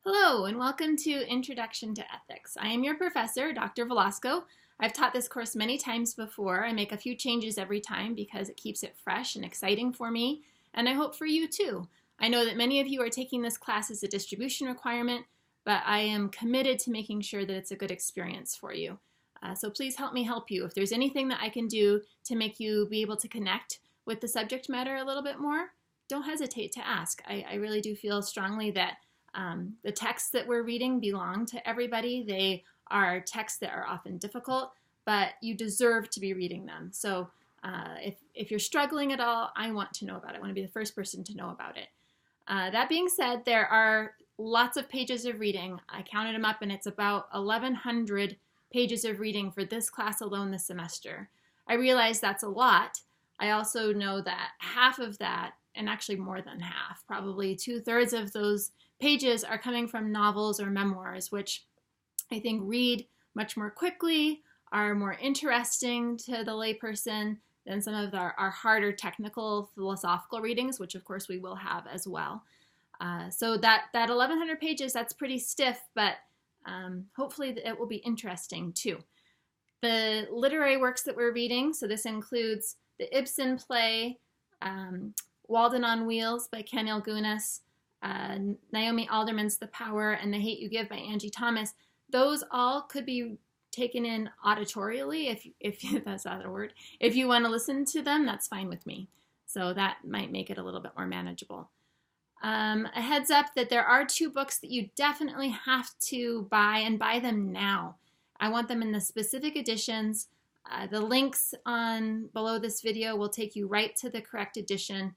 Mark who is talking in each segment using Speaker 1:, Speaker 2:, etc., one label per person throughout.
Speaker 1: Hello, and welcome to Introduction to Ethics. I am your professor, Dr. Velasco. I've taught this course many times before. I make a few changes every time because it keeps it fresh and exciting for me, and I hope for you too. I know that many of you are taking this class as a distribution requirement, but I am committed to making sure that it's a good experience for you. So please help me help you. If there's anything that I can do to make you be able to connect with the subject matter a little bit more, don't hesitate to ask. I really do feel strongly that the texts that we're reading belong to everybody. They are texts that are often difficult, but you deserve to be reading them. So if you're struggling at all, I want to know about it. I want to be the first person to know about it. That being said, there are lots of pages of reading. I counted them up, and it's about 1,100 pages of reading for this class alone this semester. I realize that's a lot. I also know that half of that, and actually more than half, probably 2/3 of those pages are coming from novels or memoirs, which I think read much more quickly, are more interesting to the layperson than some of our harder technical philosophical readings, which of course we will have as well. So that 1,100 pages, that's pretty stiff, but hopefully it will be interesting too. The literary works that we're reading, so this includes the Ibsen play, Walden on Wheels by Ken Ilgunas, Naomi Alderman's The Power, and The Hate You Give by Angie Thomas. Those all could be taken in auditorially, if that's not a word. If you want to listen to them, that's fine with me. So that might make it a little bit more manageable. A heads up that there are 2 books that you definitely have to buy, and buy them now. I want them in the specific editions. The links below this video will take you right to the correct edition.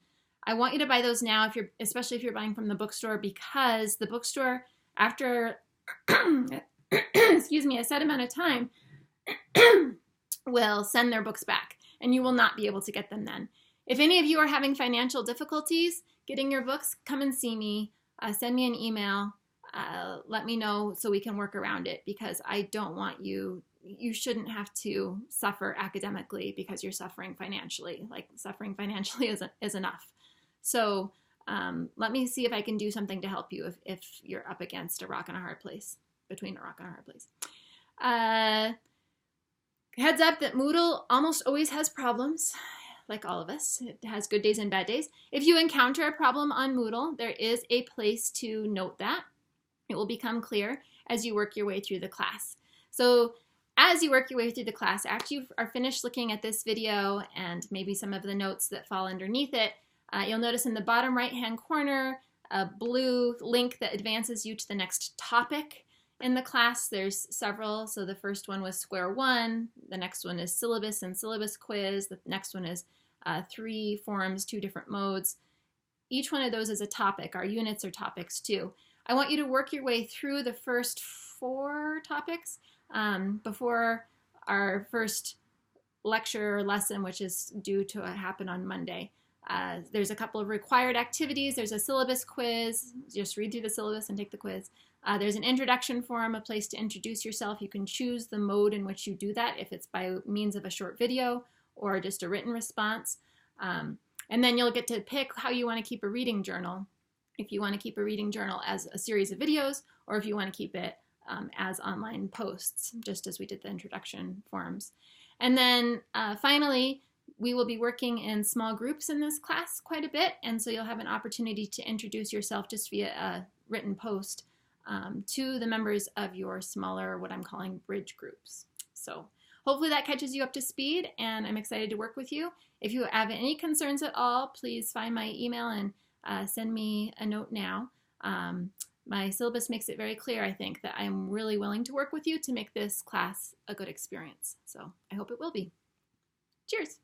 Speaker 1: I want you to buy those now, especially if you're buying from the bookstore, because the bookstore, after excuse me, a set amount of time, will send their books back, and you will not be able to get them then. If any of you are having financial difficulties getting your books, come and see me. Send me an email. Let me know so we can work around it, because I don't want you shouldn't have to suffer academically because you're suffering financially. Like, suffering financially is enough. So let me see if I can do something to help you if you're up against a rock and a hard place, between a rock and a hard place. Heads up that Moodle almost always has problems, like all of us. It has good days and bad days. If you encounter a problem on Moodle, there is a place to note that. It will become clear as you work your way through the class. So as you work your way through the class, after you are finished looking at this video and maybe some of the notes that fall underneath it, you'll notice in the bottom right-hand corner a blue link that advances you to the next topic in the class. There's several. So the first one was Square One. The next one is Syllabus and Syllabus Quiz. The next one is 3 forums, 2 different modes. Each one of those is a topic. Our units are topics too. I want you to work your way through the first 4 topics before our first lecture or lesson, which is due to happen on Monday. There's a couple of required activities. There's a syllabus quiz. Just read through the syllabus and take the quiz. There's an introduction forum, a place to introduce yourself. You can choose the mode in which you do that, if it's by means of a short video or just a written response. And then you'll get to pick how you want to keep a reading journal. If you want to keep a reading journal as a series of videos, or if you want to keep it as online posts, just as we did the introduction forums. And then finally, we will be working in small groups in this class quite a bit, and so you'll have an opportunity to introduce yourself just via a written post to the members of your smaller, what I'm calling bridge groups. So hopefully that catches you up to speed, and I'm excited to work with you. If you have any concerns at all, please find my email and send me a note now. My syllabus makes it very clear, I think, that I'm really willing to work with you to make this class a good experience. So I hope it will be. Cheers!